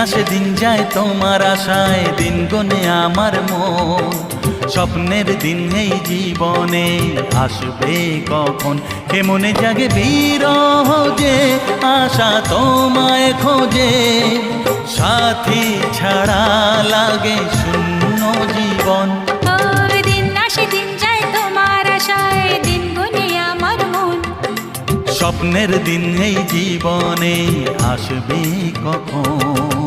আসে দিন যায় তোমার আশায়, দিন গনে আমার মন। স্বপ্নের দিন এই জীবনে আসবে কখন, কেমনে জাগে বিরহ যে আশা তোমায় খোঁজে। সাথী ছাড়া লাগে শূন্য জীবন। দিন আসে দিন যায় তোমার আশায়, দিন গুনে আমার মন। স্বপ্নের দিন এই জীবনে আসবে কখন।